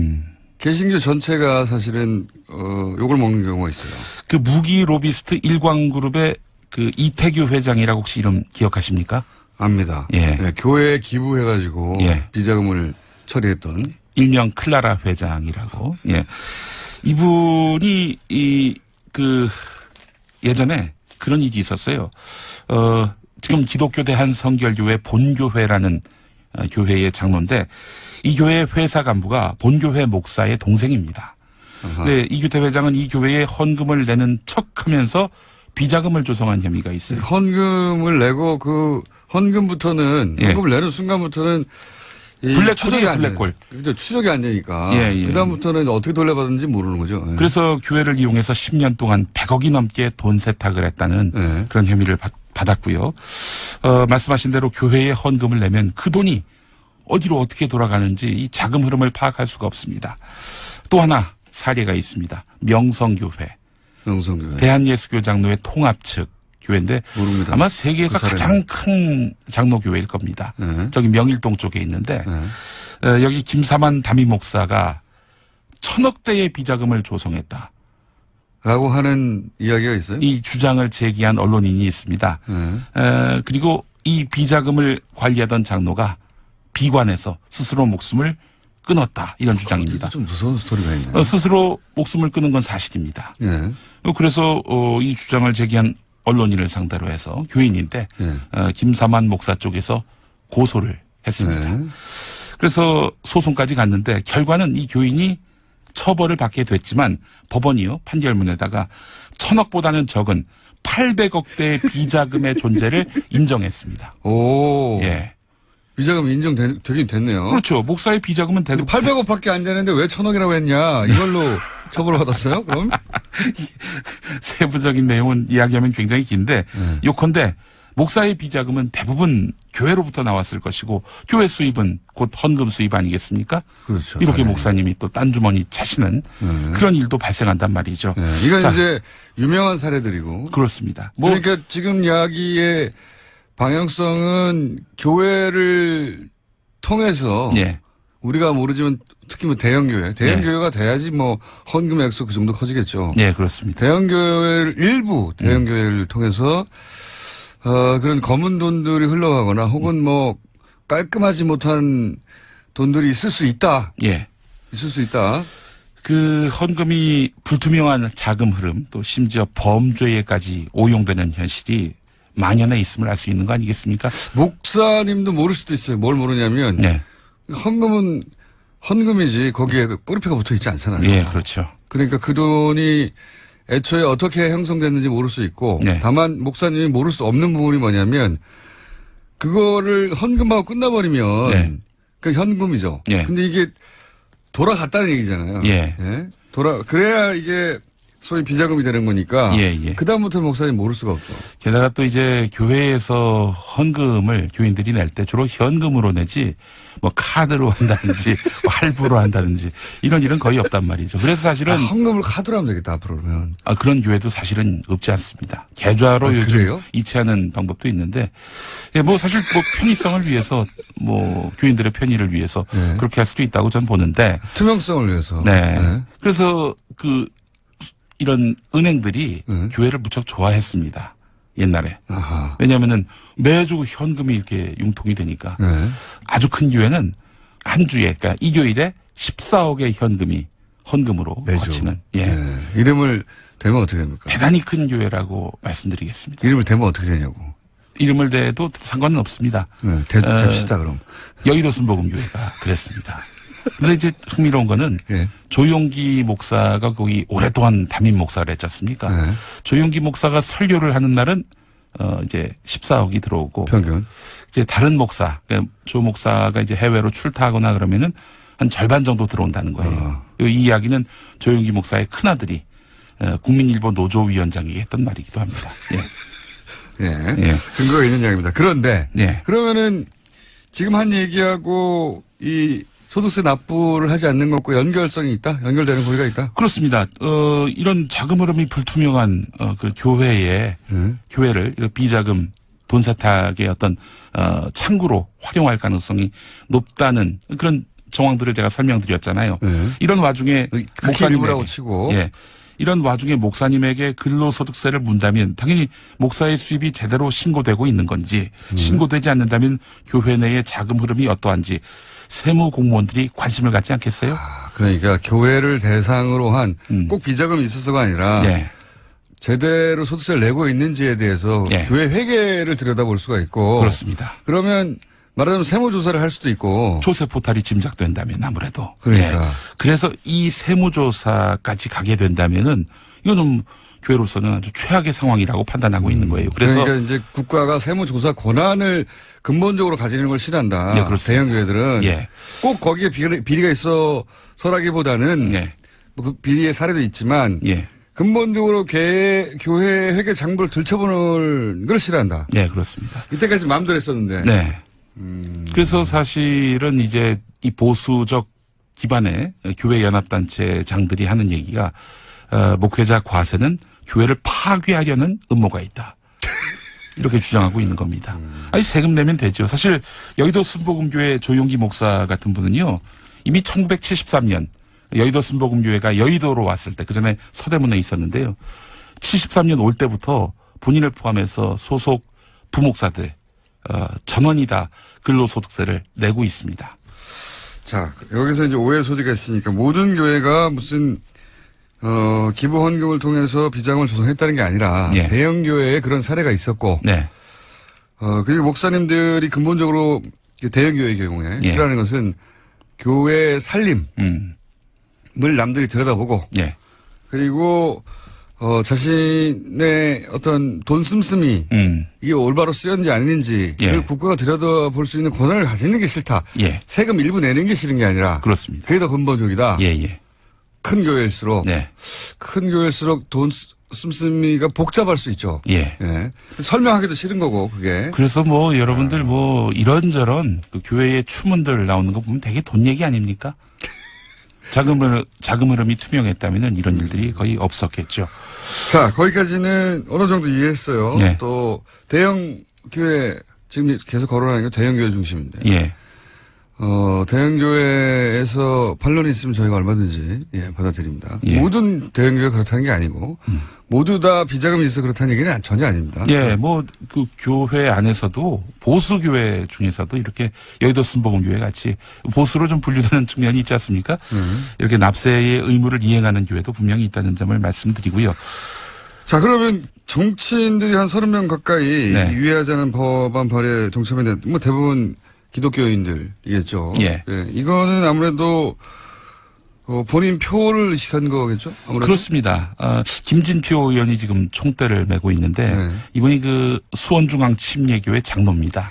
개신교 전체가 사실은 욕을 먹는 경우가 있어요. 그 무기 로비스트 일광그룹의 그 이태규 회장이라고 혹시 이름 기억하십니까? 압니다. 예. 네, 교회에 기부해가지고 예. 비자금을 처리했던 일명 클라라 회장이라고. 예. 이분이 예전에 그런 일이 있었어요. 지금 기독교 대한성결교회 본교회라는 교회의 장로인데 이 교회의 회사 간부가 본교회 목사의 동생입니다. 네, 이규태 회장은 이 교회에 헌금을 내는 척하면서 비자금을 조성한 혐의가 있어요. 헌금을 내고 그 헌금부터는 예. 헌금을 내는 순간부터는 블랙홀이에요, 블랙홀. 추적이 안 되니까. 예. 그다음부터는 어떻게 돌려받았는지 모르는 거죠. 예. 그래서 교회를 이용해서 10년 동안 100억이 넘게 돈 세탁을 했다는 예. 그런 혐의를 받았고요. 말씀하신 대로 교회에 헌금을 내면 그 돈이 어디로 어떻게 돌아가는지 이 자금 흐름을 파악할 수가 없습니다. 또 하나 사례가 있습니다. 명성교회. 명성교회. 대한예수교 장로회 통합 측 교회인데 모릅니다. 아마 세계에서 그 가장 큰 장로교회일 겁니다. 네. 저기 명일동 쪽에 있는데 네. 여기 김사만 담임 목사가 1,000억대의 비자금을 조성했다. 라고 하는 이야기가 있어요? 이 주장을 제기한 언론인이 있습니다. 네. 그리고 이 비자금을 관리하던 장로가 비관해서 스스로 목숨을 끊었다. 이런 주장입니다. 좀 무서운 스토리가 있네요. 스스로 목숨을 끊은 건 사실입니다. 네. 그래서 이 주장을 제기한 언론인을 상대로 해서 교인인데 네. 김사만 목사 쪽에서 고소를 했습니다. 네. 그래서 소송까지 갔는데 결과는 이 교인이 처벌을 받게 됐지만 법원이요 판결문에다가 1,000억보다는 적은 800억대의 비자금의 존재를 인정했습니다. 오. 예. 비자금 인정되긴 됐네요. 그렇죠. 목사의 비자금은 대부분 800억밖에 안 되는데 왜 1,000억이라고 했냐. 이걸로 처벌을 받았어요? 그럼? 세부적인 내용은 이야기하면 굉장히 긴데 요컨대 목사의 비자금은 대부분 교회로부터 나왔을 것이고 교회 수입은 곧 헌금 수입 아니겠습니까? 그렇죠. 이렇게 당연히. 목사님이 또 딴 주머니 차시는 그런 일도 발생한단 말이죠. 네. 이건 자, 이제 유명한 사례들이고. 그렇습니다. 그러니까 지금 이야기의 방향성은 교회를 통해서 예. 우리가 모르지만 특히 뭐 대형교회가 돼야지 뭐 헌금 액수 그 정도 커지겠죠. 예, 그렇습니다. 일부 대형교회를 통해서 그런 검은 돈들이 흘러가거나 혹은 뭐 깔끔하지 못한 돈들이 있을 수 있다. 예. 있을 수 있다. 그 헌금이 불투명한 자금 흐름 또 심지어 범죄에까지 오용되는 현실이 만연해 있음을 알 수 있는 거 아니겠습니까? 목사님도 모를 수도 있어요. 뭘 모르냐면 네. 헌금은 헌금이지 거기에 꼬리표가 붙어 있지 않잖아요. 예, 그렇죠. 그러니까 그 돈이 애초에 어떻게 형성됐는지 모를 수 있고 네. 다만 목사님이 모를 수 없는 부분이 뭐냐면 그거를 헌금하고 끝나버리면 네. 그 현금이죠. 네. 근데 이게 돌아갔다는 얘기잖아요. 예. 예? 그래야 이게 소위 비자금이 되는 거니까 예. 그다음부터 목사님 모를 수가 없죠. 게다가 또 이제 교회에서 헌금을 교인들이 낼 때 주로 현금으로 내지 뭐 카드로 한다든지 뭐 할부로 한다든지 이런 일은 거의 없단 말이죠. 그래서 사실은 헌금을 카드로 하면 되겠다 앞으로 그러면. 그런 교회도 사실은 없지 않습니다. 계좌로 요즘 그래요? 이체하는 방법도 있는데 예, 뭐 사실 뭐 편의성을 위해서 뭐 교인들의 편의를 위해서 네. 그렇게 할 수도 있다고 저는 보는데 투명성을 위해서. 네. 그래서 이런 은행들이 네. 교회를 무척 좋아했습니다. 옛날에. 아하. 왜냐하면은 매주 현금이 이렇게 융통이 되니까 네. 아주 큰 교회는 한 주에 그러니까 일요일에 14억의 현금이 헌금으로 매주. 거치는 예. 네. 이름을 대면 어떻게 됩니까? 대단히 큰 교회라고 말씀드리겠습니다. 이름을 대면 어떻게 되냐고. 이름을 대도 상관은 없습니다. 네. 됩시다 그럼. 여의도 순복음교회가 그랬습니다. 그런데 이제 흥미로운 거는 예. 조용기 목사가 거기 오랫동안 담임 목사를 했지 않습니까? 네. 조용기 목사가 설교를 하는 날은 이제 14억이 들어오고 평균. 이제 다른 목사, 그러니까 조 목사가 이제 해외로 출타하거나 그러면은 한 절반 정도 들어온다는 거예요. 이 이야기는 조용기 목사의 큰아들이 국민일보 노조위원장에게 했던 말이기도 합니다. 예. 예. 근거가 있는 이야기입니다. 그런데 예. 그러면은 지금 한 얘기하고 이 소득세 납부를 하지 않는 것과 연결성이 있다? 연결되는 고리가 있다? 그렇습니다. 이런 자금 흐름이 불투명한 그 교회를 비자금 돈 세탁의 어떤 창구로 활용할 가능성이 높다는 그런 정황들을 제가 설명드렸잖아요. 이런 와중에 목사님이라고 치고 예. 이런 와중에 목사님에게 근로소득세를 문다면 당연히 목사의 수입이 제대로 신고되고 있는 건지 신고되지 않는다면 교회 내의 자금 흐름이 어떠한지 세무 공무원들이 관심을 갖지 않겠어요? 그러니까 교회를 대상으로 한 꼭 비자금이 있어서가 아니라 네. 제대로 소득세를 내고 있는지에 대해서 예. 교회 회계를 들여다볼 수가 있고 그렇습니다. 그러면 말하자면 세무조사를 할 수도 있고 조세 포탈이 짐작된다면 아무래도. 그러니까. 예. 그래서 이 세무조사까지 가게 된다면은 이거는 교회로서는 아주 최악의 상황이라고 판단하고 있는 거예요. 그래서 그러니까 이제 국가가 세무조사 권한을 근본적으로 가지는 걸 싫어한다. 예, 그렇습니다. 대형 교회들은 예. 꼭 거기에 비리가 있어서라기보다는 예. 뭐 그 비리의 사례도 있지만 예. 근본적으로 교회 회계 장부를 들춰보는 걸 싫어한다. 네, 그렇습니다. 이때까지 마음대로 했었는데. 네. 그래서 사실은 이제 이 보수적 기반의 교회 연합단체장들이 하는 얘기가 목회자 과세는 교회를 파괴하려는 음모가 있다. 이렇게 주장하고 있는 겁니다. 아니 세금 내면 되죠. 사실 여의도 순복음교회 조용기 목사 같은 분은요. 이미 1973년 여의도 순복음교회가 여의도로 왔을 때 그전에 서대문에 있었는데요. 73년 올 때부터 본인을 포함해서 소속 부목사들 전원이 다 근로소득세를 내고 있습니다. 자, 여기서 이제 오해 소지가 있으니까 모든 교회가 무슨 기부 헌금을 통해서 비장을 조성했다는 게 아니라 예. 대형 교회에 그런 사례가 있었고 네. 그리고 목사님들이 근본적으로 대형 교회의 경우에 예. 싫어하는 것은 교회 살림을 남들이 들여다보고 예. 그리고 자신의 어떤 돈 씀씀이 이게 올바로 쓰였는지 아닌지를 예. 국가가 들여다볼 수 있는 권한을 가지는 게 싫다. 예. 세금 일부 내는 게 싫은 게 아니라 그렇습니다. 그게 더 근본적이다. 예, 예. 큰 교회일수록 네. 큰 교회일수록 돈 씀씀이가 복잡할 수 있죠. 예. 예. 설명하기도 싫은 거고 그게. 그래서 뭐 여러분들 뭐 이런저런 그 교회의 추문들 나오는 거 보면 되게 돈 얘기 아닙니까? 자금 흐름이 투명했다면은 이런 일들이 거의 없었겠죠. 자, 거기까지는 어느 정도 이해했어요. 네. 또 대형 교회 지금 계속 거론하는 게 대형 교회 중심인데. 예. 대형 교회에서 반론이 있으면 저희가 얼마든지 받아들입니다. 예. 모든 대형 교회가 그렇다는 게 아니고 모두 다 비자금이 있어 그렇다는 얘기는 전혀 아닙니다. 예, 뭐 그 교회 안에서도 보수 교회 중에서도 이렇게 여의도 순복음교회 같이 보수로 좀 분류되는 측면이 있지 않습니까? 이렇게 납세의 의무를 이행하는 교회도 분명히 있다는 점을 말씀드리고요. 자, 그러면 정치인들이 한 30명 가까이 네. 유예하자는 법안 발의에 동참했는데 뭐 대부분 기독교인들이겠죠. 예. 이거는 아무래도 본인 표를 의식한 거겠죠? 아무래도. 그렇습니다. 김진표 의원이 지금 총대를 메고 있는데 네. 이분이 그 수원중앙 침례교회 장로입니다.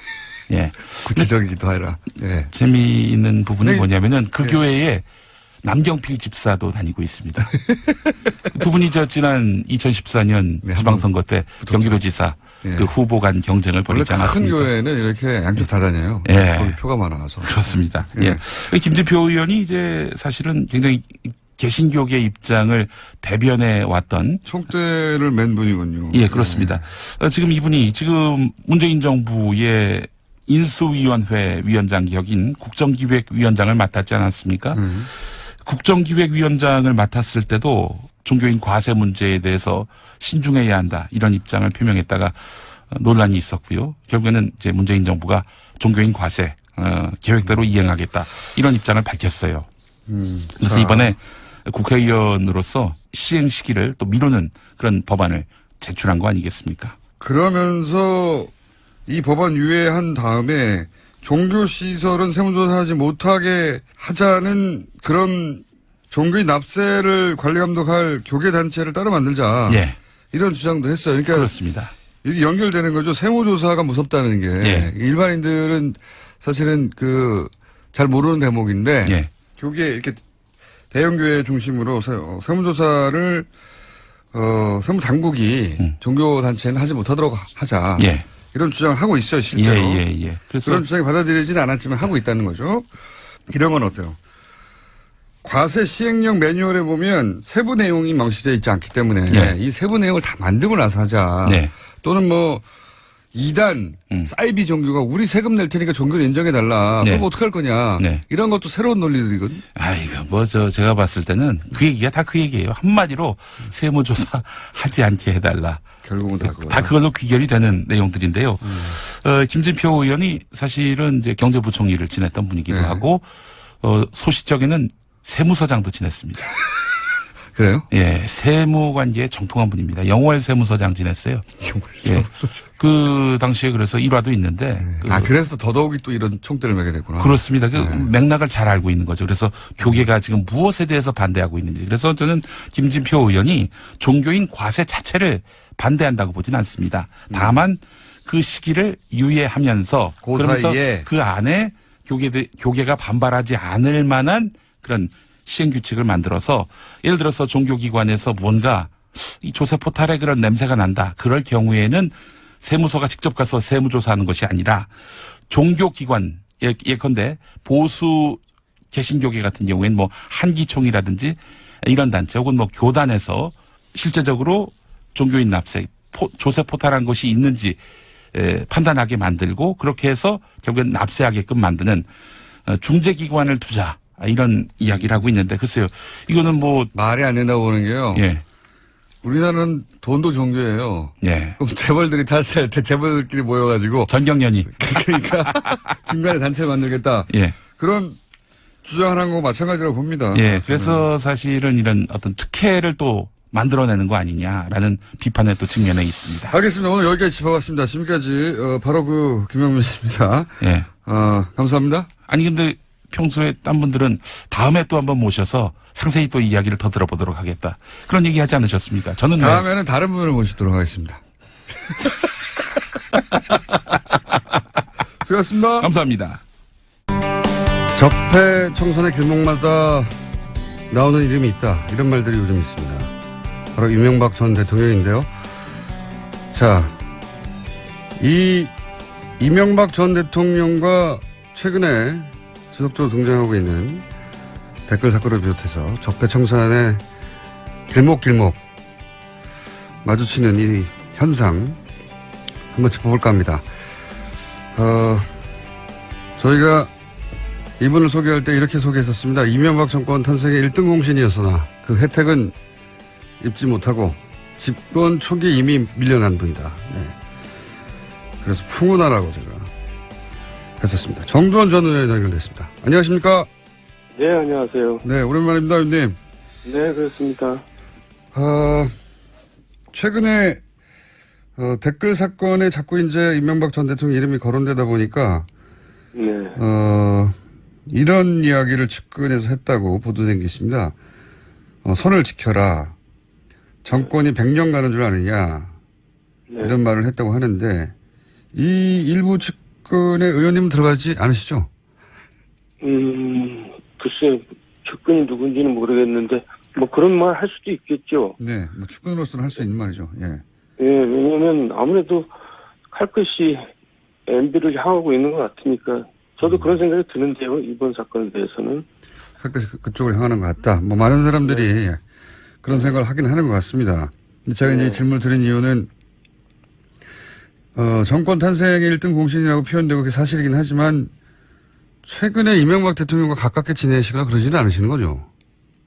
예. 구체적이기도 하라. 예. 재미있는 부분은 네. 뭐냐면은 그 교회에 남경필 집사도 다니고 있습니다. 두 분이 지난 2014년 네, 지방선거 때 경기도지사 예. 그 후보 간 경쟁을 원래 벌이지 큰 않았습니까? 교회는 이렇게 양쪽 다 다녀요. 예. 거기 표가 많아서. 그렇습니다. 예. 예. 김진표 의원이 이제 사실은 굉장히 개신교계의 입장을 대변해 왔던 총대를 맨 분이군요. 예, 그렇습니다. 지금 이분이 지금 문재인 정부의 인수위원회 위원장 격인 국정기획위원장을 맡았지 않았습니까? 국정기획위원장을 맡았을 때도 종교인 과세 문제에 대해서 신중해야 한다 이런 입장을 표명했다가 논란이 있었고요. 결국에는 이제 문재인 정부가 종교인 과세 계획대로 이행하겠다 이런 입장을 밝혔어요. 그래서 자. 이번에 국회의원으로서 시행 시기를 또 미루는 그런 법안을 제출한 거 아니겠습니까? 그러면서 이 법안 유예한 다음에 종교시설은 세무조사하지 못하게 하자는 그런 종교인 납세를 관리 감독할 교계단체를 따로 만들자. 예. 이런 주장도 했어요. 그러니까 그렇습니다. 이게 연결되는 거죠. 세무조사가 무섭다는 게. 예. 일반인들은 사실은 잘 모르는 대목인데. 예. 교계 이렇게 대형교회 중심으로 세무조사를 세무당국이 종교단체는 하지 못하도록 하자. 예. 이런 주장을 하고 있어요, 실제로. 예. 그래서 그런 주장이 받아들이지는 않았지만 하고 있다는 거죠. 이런 건 어때요? 과세 시행령 매뉴얼에 보면 세부 내용이 명시되어 있지 않기 때문에 네. 이 세부 내용을 다 만들고 나서 하자. 네. 또는 뭐 2단 사이비 종교가 우리 세금 낼 테니까 종교를 인정해달라. 네. 그럼 어떡할 거냐. 네. 이런 것도 새로운 논리들이거든. 아이고, 제가 봤을 때는 그 얘기가 다 그 얘기예요. 한마디로 세무조사 하지 않게 해달라. 결국은 다 그거. 다 그걸로 귀결이 되는 내용들인데요. 김진표 의원이 사실은 이제 경제부총리를 지냈던 분이기도 네. 하고, 소시적에는 세무서장도 지냈습니다. 그래요? 예, 세무관계에 정통한 분입니다. 영월 세무서장 지냈어요. 예. 그 당시에 그래서 일화도 있는데. 그래서 더더욱이 또 이런 총대를 매게 됐구나. 그렇습니다. 그 맥락을 잘 알고 있는 거죠. 그래서 교계가 지금 무엇에 대해서 반대하고 있는지. 그래서 저는 김진표 의원이 종교인 과세 자체를 반대한다고 보진 않습니다. 다만 그 시기를 유예하면서 그 그러면서 사이에. 그 안에 교계가 반발하지 않을 만한 그런 시행규칙을 만들어서 예를 들어서 종교기관에서 뭔가 이 조세 포탈에 그런 냄새가 난다. 그럴 경우에는 세무서가 직접 가서 세무조사하는 것이 아니라 종교기관 예컨대 보수 개신교계 같은 경우에는 뭐 한기총이라든지 이런 단체 혹은 뭐 교단에서 실제적으로 종교인 납세 조세 포탈한 것이 있는지 판단하게 만들고 그렇게 해서 결국엔 납세하게끔 만드는 중재기관을 두자. 이런 이야기를 하고 있는데 글쎄요. 이거는 뭐 말이 안 된다고 보는 게요. 예. 우리나라는 돈도 종교예요. 예. 그럼 재벌들이 탈세할 때 재벌들끼리 모여가지고 전경련이 그러니까 중간에 단체를 만들겠다. 예. 그런 주장하는 거 마찬가지라고 봅니다. 예. 그래서 사실은 이런 어떤 특혜를 또 만들어내는 거 아니냐라는 비판의 또 측면에 있습니다. 알겠습니다. 오늘 여기까지 짚어봤습니다. 지금까지 바로 그 김영민 씨입니다. 예. 감사합니다. 아니 근데 평소에 딴 분들은 다음에 또 한번 모셔서 상세히 또 이야기를 더 들어보도록 하겠다. 그런 얘기 하지 않으셨습니까? 저는 다음에는 다른 분을 모시도록 하겠습니다. 수고하셨습니다. 감사합니다. 적폐 청산의 길목마다 나오는 이름이 있다. 이런 말들이 요즘 있습니다. 바로 이명박 전 대통령인데요. 자, 이 이명박 전 대통령과 최근에 지속적으로 등장하고 있는 댓글 사건을 비롯해서 적폐 청산의 길목 마주치는 이 현상 한번 짚어볼까 합니다. 저희가 이분을 소개할 때 이렇게 소개했었습니다. 이명박 정권 탄생의 1등 공신이었으나 그 혜택은 입지 못하고 집권 초기에 이미 밀려난 분이다. 네. 그래서 풍운하라고 제가 했었습니다. 정두원 전 의원 연결됐습니다. 안녕하십니까? 네, 안녕하세요. 네, 오랜만입니다, 의원님. 네, 그렇습니다. 최근에 댓글 사건에 자꾸 이제 이명박 전 대통령 이름이 거론되다 보니까 네. 이런 이야기를 측근에서 했다고 보도된 게 있습니다. 선을 지켜라. 정권이 100년 가는 줄 아느냐. 네. 이런 말을 했다고 하는데 이 일부 측근의 의원님은 들어가지 않으시죠? 글쎄, 측근이 누군지는 모르겠는데, 뭐 그런 말 할 수도 있겠죠. 네, 뭐 측근으로서는 할 수 있는 말이죠. 예. 예, 왜냐면 아무래도 칼끝이 MB를 향하고 있는 것 같으니까, 저도 그런 생각이 드는데요, 이번 사건에 대해서는. 그쪽을 향하는 것 같다. 뭐 많은 사람들이 그런 생각을 하긴 하는 것 같습니다. 근데 제가 이제 질문을 드린 이유는 정권 탄생의 1등 공신이라고 표현되고 그게 사실이긴 하지만 최근에 이명박 대통령과 가깝게 지내시거나 그러지는 않으시는 거죠?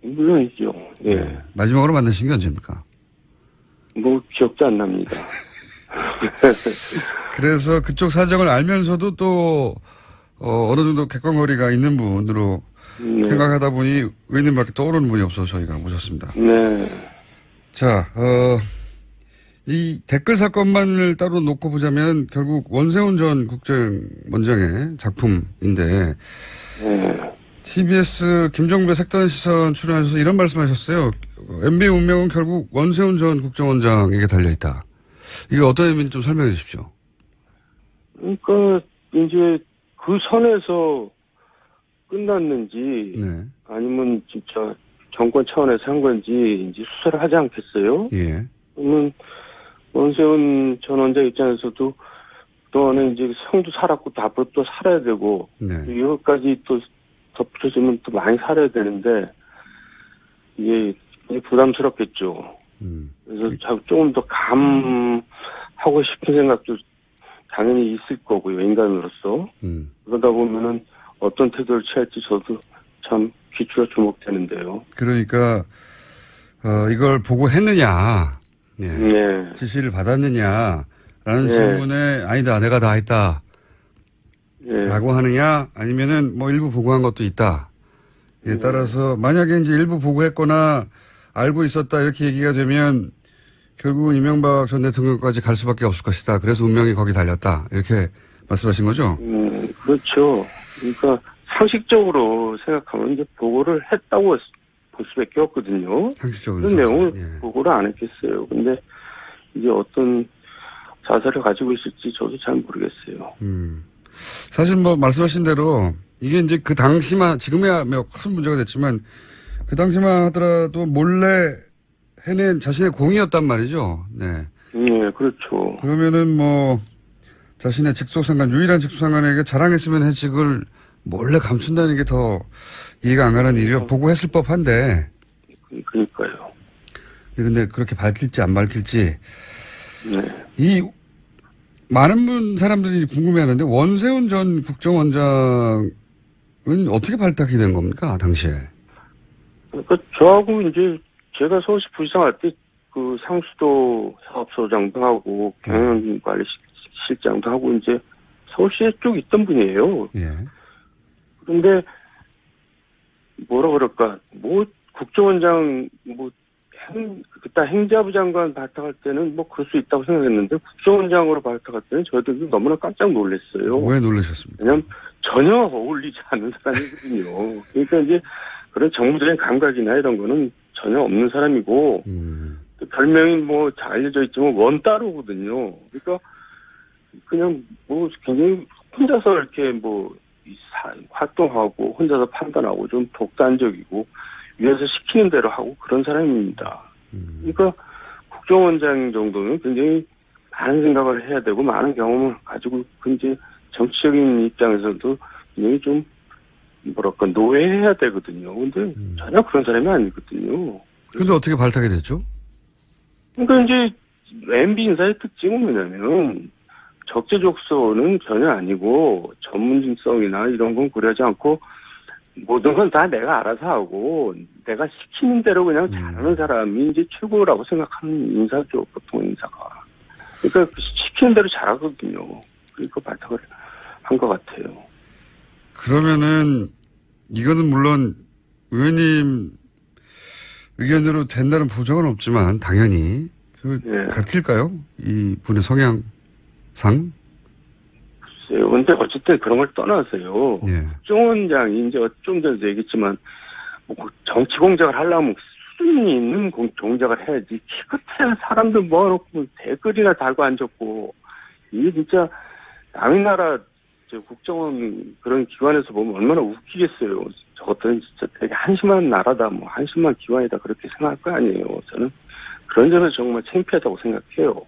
물론이죠. 예. 네. 마지막으로 만나신 게 언제입니까? 뭐 기억도 안 납니다. 그래서 그쪽 사정을 알면서도 또 어느 정도 객관거리가 있는 분으로 네. 생각하다 보니 의원님밖에 떠오르는 분이 없어서 저희가 모셨습니다. 네. 자, 이 댓글 사건만을 따로 놓고 보자면 결국 원세훈 전 국정원장의 작품인데 네. TBS 김종배 색다른 시선 출연하셔서 이런 말씀하셨어요. MB의 운명은 결국 원세훈 전 국정원장에게 달려있다. 이게 어떤 의미인지 좀 설명해 주십시오. 그러니까 이제 그 선에서 끝났는지 네. 아니면 진짜 정권 차원에서 한 건지 이제 수사를 하지 않겠어요? 예. 그러면 원세훈 전 원장 입장에서도 그동안에 이제 형도 살았고 또 앞으로 또 살아야 되고 네. 이것까지 또 덧붙여주면 또 많이 살아야 되는데 이게 부담스럽겠죠. 그래서 조금 더 감하고 싶은 생각도 당연히 있을 거고요, 인간으로서. 그러다 보면은 어떤 태도를 취할지 저도 참 귀추가 주목되는데요. 그러니까 이걸 보고 했느냐, 예. 네. 지시를 받았느냐라는 네. 질문에 아니다, 내가 다 했다. 네. 라고 하느냐, 아니면은 뭐 일부 보고한 것도 있다. 에 따라서 만약에 이제 일부 보고했거나 알고 있었다 이렇게 얘기가 되면 결국은 이명박 전 대통령까지 갈 수밖에 없을 것이다. 그래서 운명이 거기 달렸다. 이렇게 말씀하신 거죠? 그렇죠. 그러니까 상식적으로 생각하면 이제 보고를 했다고 볼 수밖에 없거든요. 상식적으로. 그런 내용을 예. 보고를 안 했겠어요. 근데 이제 어떤 자세를 가지고 있을지 저도 잘 모르겠어요. 사실 뭐 말씀하신 대로 이게 이제 그 당시만 지금이야 뭐 큰 문제가 됐지만 그 당시만 하더라도 몰래 해낸 자신의 공이었단 말이죠. 네. 네, 그렇죠. 그러면은 뭐 자신의 직속상관 유일한 직속상관에게 자랑했으면 해직을 몰래 감춘다는 게 더 이해가 안 가는 일이라 보고했을 법한데. 그러니까요. 근데 그렇게 밝힐지 안 밝힐지 네. 이 많은 사람들이 궁금해하는데 원세훈 전 국정원장은 어떻게 발탁이 된 겁니까 당시에? 그러니까 저하고 이제 제가 서울시 부시장할 때 그 상수도 사업소장도 하고 경영관리실장도 하고 이제 서울시에 쭉 있던 분이에요. 예. 그런데 뭐라 그럴까 뭐 국정원장 뭐 그때 행자부 장관 발탁할 때는 뭐 그럴 수 있다고 생각했는데 국정원장으로 발탁할 때는 저희들도 너무나 깜짝 놀랐어요. 왜 놀라셨습니까? 왜냐면 전혀 어울리지 않는 사람이거든요. 그러니까 이제 그런 정무적인 감각이나 이런 거는 전혀 없는 사람이고 또 별명이 뭐 잘 알려져 있지만 원따로거든요. 그러니까 그냥 뭐 굉장히 혼자서 이렇게 뭐 활동하고 혼자서 판단하고 좀 독단적이고 위에서 시키는 대로 하고 그런 사람입니다. 그러니까 국정원장 정도면 굉장히 많은 생각을 해야 되고 많은 경험을 가지고 이제 정치적인 입장에서도 굉장히 좀 뭐랄까 노예해야 되거든요. 근데 전혀 그런 사람이 아니거든요. 근데 어떻게 발탁이 됐죠? 그러니까 이제 MB 인사의 특징은 뭐냐면 적재적소는 전혀 아니고 전문성이나 이런 건 고려하지 않고 모든 건 다 내가 알아서 하고 내가 시키는 대로 그냥 잘하는 사람이 이제 최고라고 생각하는 인사죠. 보통 인사가. 그러니까 시키는 대로 잘하거든요. 그러니까 발탁을 한 것 같아요. 그러면은 이거는 물론 의원님 의견으로 된다는 보장은 없지만 당연히 예. 밝힐까요? 이 분의 성향상? 글쎄요. 근데 어쨌든 그런 걸 떠나서요. 예. 국정원장이 이제 좀 전에 얘기했지만 뭐 정치 공작을 하려면 수준이 있는 공작을 해야지. 기껏해야 사람들 모아놓고 댓글이나 달고 앉았고 이게 진짜 남의 나라 국정원 그런 기관에서 보면 얼마나 웃기겠어요. 저것들은 진짜 되게 한심한 나라다, 뭐 한심한 기관이다 그렇게 생각할 거 아니에요. 저는 그런 점에서 정말 창피하다고 생각해요.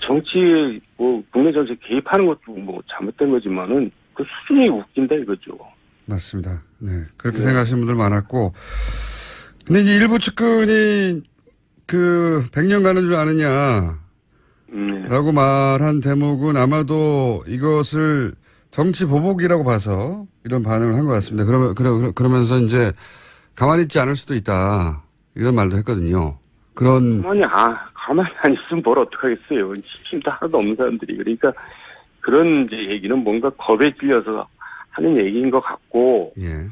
정치에 뭐 국내 정치에 개입하는 것도 뭐 잘못된 거지만은 그 수준이 웃긴다 이거죠. 맞습니다. 네. 그렇게 생각하시는 분들 많았고. 근데 이제 일부 측근이 그 100년 가는 줄 아느냐. 라고 말한 대목은 아마도 이것을 정치 보복이라고 봐서 이런 반응을 한 것 같습니다. 그러면서 이제 가만히 있지 않을 수도 있다. 이런 말도 했거든요. 가만히 안 있으면 뭘 어떡하겠어요. 힘도 하나도 없는 사람들이. 그러니까 그런 이제 얘기는 뭔가 겁에 질려서 하는 얘기인 것 같고. 예.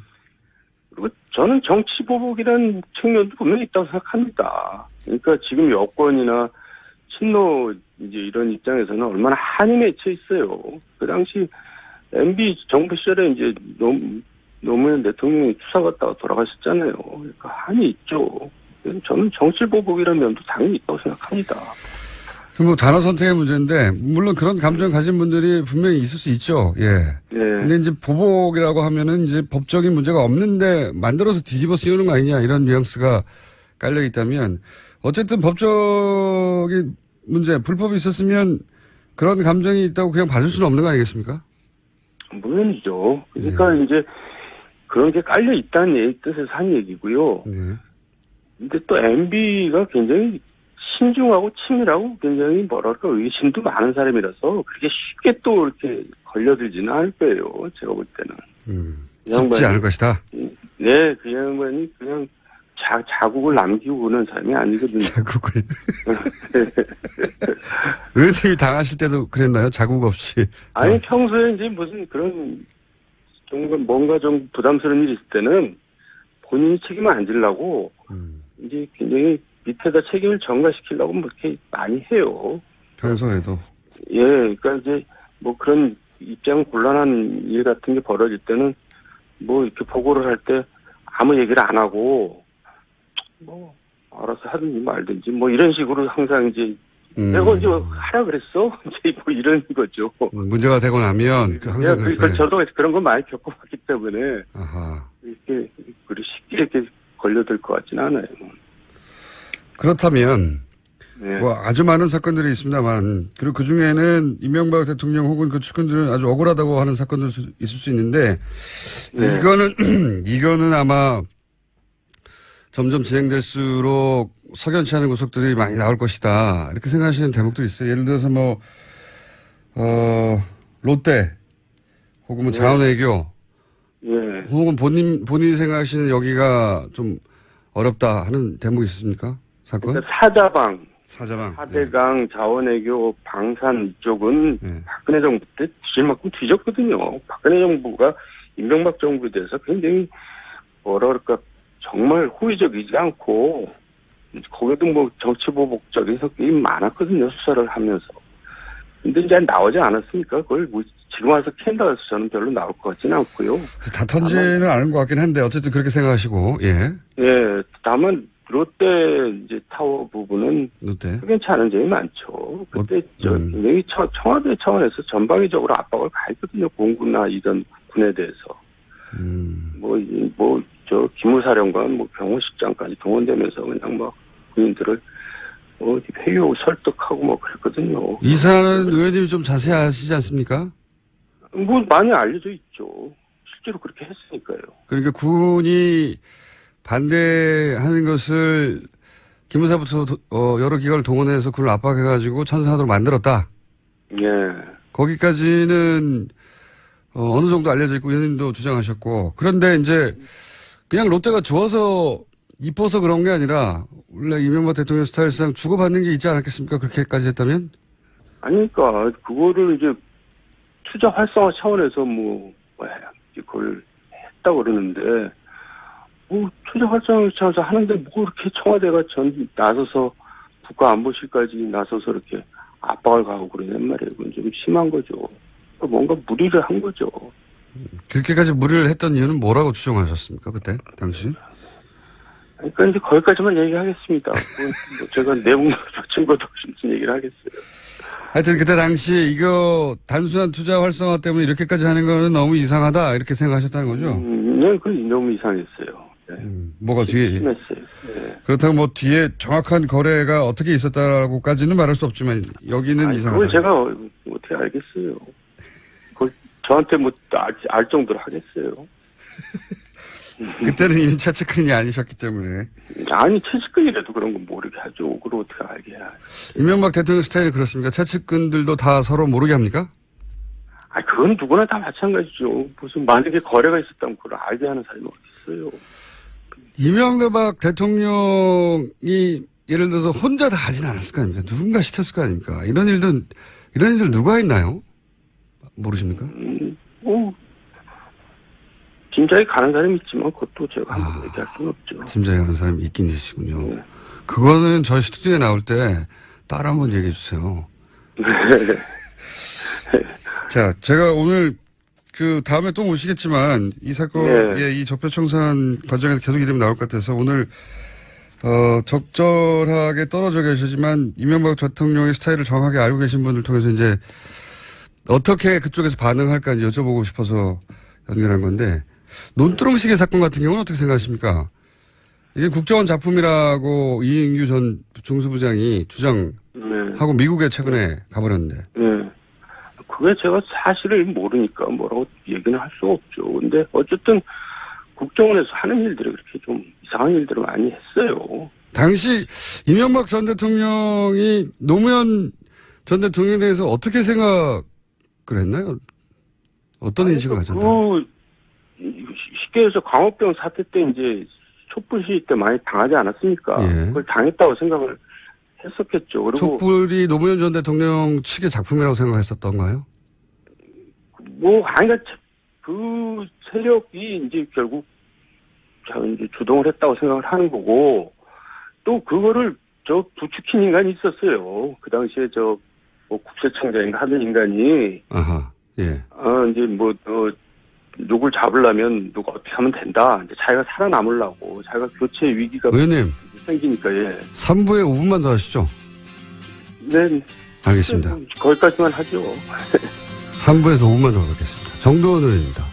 그리고 저는 정치 보복이라는 측면도 분명히 있다고 생각합니다. 그러니까 지금 여권이나 친노 이제 이런 입장에서는 얼마나 한이 맺혀 있어요. 그 당시 MB 정부 시절에 이제 노무현 대통령이 추사 갔다가 돌아가셨잖아요. 그러니까 한이 있죠. 저는 정치 보복이라는 면도 당연히 있다고 생각합니다. 뭐 단어 선택의 문제인데 물론 그런 감정 가진 분들이 분명히 있을 수 있죠. 예. 네. 근데 이제 보복이라고 하면은 이제 법적인 문제가 없는데 만들어서 뒤집어 씌우는 거 아니냐 이런 뉘앙스가 깔려 있다면 어쨌든 법적인 문제, 불법이 있었으면 그런 감정이 있다고 그냥 봐줄 수는 없는 거 아니겠습니까? 물론이죠. 그러니까 이제 그런 게 깔려 있다는 뜻에서 한 얘기고요. 네. 근데 또 MB가 굉장히 신중하고 치밀하고 굉장히 뭐랄까 의심도 많은 사람이라서 그렇게 쉽게 또 이렇게 걸려들지는 않을 거예요. 제가 볼 때는. 쉽지 않을 것이다. 네, 그 양반이 그냥 자국을 남기고 그러는 사람이 아니거든요. 자국을. 의원님이 당하실 때도 그랬나요? 자국 없이. 아니, 평소에 이제 무슨 그런 뭔가 좀 부담스러운 일이 있을 때는 본인이 책임을 안 지려고 이제 굉장히 밑에다 책임을 전가시키려고 뭐 이렇게 많이 해요. 평소에도. 예, 그러니까 이제 뭐 그런 입장 곤란한 일 같은 게 벌어질 때는 뭐 이렇게 보고를 할 때 아무 얘기를 안 하고 뭐 알아서 하든지 말든지 뭐 이런 식으로 항상 이제 내가 이제 하라 그랬어? 이제 뭐 이런 거죠. 문제가 되고 나면 항상 그렇게. 저도 그런 거 많이 겪어봤기 때문에 아하. 이렇게 쉽게 이렇게 걸려들 것 같지는 않아요. 그렇다면 네. 뭐 아주 많은 사건들이 있습니다만 그리고 그 중에는 이명박 대통령 혹은 그 측근들은 아주 억울하다고 하는 사건들 있을 수 있는데 네. 이거는 아마 점점 진행될수록 석연치 않은 구석들이 많이 나올 것이다 이렇게 생각하시는 대목도 있어요. 예를 들어서 뭐 롯데 혹은 뭐 자원외교 예. 혹은 본인이 생각하시는 여기가 좀 어렵다 하는 대목이 있습니까? 사건? 그러니까 사자방, 사자방. 사대강, 자원외교, 방산 이쪽은 네. 박근혜 정부 때 뒤질 만큼 뒤졌거든요. 박근혜 정부가 이명박 정부에 대해서 굉장히 뭐라 그럴까 정말 호의적이지 않고 거기도 뭐 정치보복적인 성격이 많았거든요. 수사를 하면서. 근데 이제 나오지 않았으니까 그걸 뭐 지금 와서 캔다 해서 저는 별로 나올 것 같지는 않고요. 다 턴지는 않은 것 같긴 한데 어쨌든 그렇게 생각하시고 예. 예, 다만 롯데 이제 타워 부분은 롯데. 괜찮은 점이 많죠. 그때 굉장히 청와대 차원에서 전방위적으로 압박을 가했거든요. 공군이나 이런 군에 대해서. 기무사령관, 경호실장까지 동원되면서 그냥 막 군인들을 회유 설득하고 뭐 그랬거든요. 이 사안은 의원님이 좀 자세히 아시지 않습니까? 뭐 많이 알려져 있죠. 실제로 그렇게 했으니까요. 그러니까 군이 반대하는 것을 기무사부터 여러 기관을 동원해서 군을 압박해가지고 찬성하도록 만들었다. 예. 거기까지는 어느 정도 알려져 있고 의원님도 주장하셨고 그런데 이제 그냥 롯데가 좋아서 이뻐서 그런 게 아니라 원래 이명박 대통령 스타일상 주고받는 게 있지 않았겠습니까? 그렇게까지 했다면? 아니, 그러니까 그거를 이제 투자 활성화 차원에서 그걸 했다고 그러는데 투자 활성화 차원에서 하는데 뭐 이렇게 청와대가 나서서 국가안보실까지 나서서 이렇게 압박을 가고 그러냔 말이에요. 그건 좀 심한 거죠. 뭔가 무리를 한 거죠. 그렇게까지 무리를 했던 이유는 뭐라고 추정하셨습니까? 그때 당시? 그러니까 이제 거기까지만 얘기하겠습니다. 뭐 제가 내용 증거도 없이 무슨 얘기를 하겠어요. 하여튼 그때 당시 이거 단순한 투자 활성화 때문에 이렇게까지 하는 거는 너무 이상하다 이렇게 생각하셨다는 거죠? 네, 그건 너무 이상했어요. 네. 뭐가 뒤에 심했어요. 네. 그렇다고 뭐 뒤에 정확한 거래가 어떻게 있었다라고까지는 말할 수 없지만 여기는 이상하다. 그걸 제가 어떻게 알겠어요. 그걸 저한테 알 정도로 하겠어요. 그때는 이미 최측근이 아니셨기 때문에. 아니 최측근이라도 그런 건 모르게 하죠. 그걸 어떻게 알게 해야. 이명박 대통령 스타일이 그렇습니까? 최측근들도 다 서로 모르게 합니까? 그건 누구나 다 마찬가지죠. 무슨 만약에 거래가 있었다면 그걸 알게 하는 사람이 어디 있어요. 이명박 대통령이 예를 들어서 혼자 다 하진 않았을 거 아닙니까? 누군가 시켰을 거 아닙니까? 이런 일들 누가 했나요? 모르십니까? 짐작이 가는 사람이 있지만 그것도 제가 한번 얘기할 수는 없죠. 짐작이 가는 사람이 있긴 있으시군요. 네. 그거는 저희 스튜디오에 나올 때 따로 한번 얘기해 주세요. 자, 제가 오늘 다음에 또 오시겠지만 이 사건의 이 적폐청산 과정에서 계속 이름이 나올 것 같아서 오늘 적절하게 떨어져 계시지만 이명박 대통령의 스타일을 정확하게 알고 계신 분들 통해서 이제 어떻게 그쪽에서 반응할까 이제 여쭤보고 싶어서 연결한 건데 논두렁식의 사건 같은 경우는 어떻게 생각하십니까? 이게 국정원 작품이라고 이인규 전 중수부장이 주장하고 미국에 최근에 가버렸는데. 네. 그게 제가 사실을 모르니까 뭐라고 얘기는 할 수가 없죠. 근데 어쨌든 국정원에서 하는 일들이 그렇게 좀 이상한 일들을 많이 했어요. 당시 이명박 전 대통령이 노무현 전 대통령에 대해서 어떻게 생각을 했나요? 어떤 인식을 가졌나요? 쉽게 해서 광우병 사태 때 이제 촛불 시위 때 많이 당하지 않았습니까? 예. 그걸 당했다고 생각을 했었겠죠. 그리고 촛불이 노무현 전 대통령 측의 작품이라고 생각했었던가요? 그 세력이 이제 결국 이제 주동을 했다고 생각을 하는 거고, 또 그거를 부추킨 인간이 있었어요. 그 당시에 뭐 국세청장인가 하는 인간이. 아하, 예. 이제 누굴 잡으려면 누가 어떻게 하면 된다. 이제 자기가 살아남으려고. 자기가 교체 위기가 의원님. 생기니까, 예. 3부에 5분만 더 하시죠. 네. 알겠습니다. 거기까지만 하죠. 3부에서 5분만 더 하겠습니다. 정도원 의원입니다.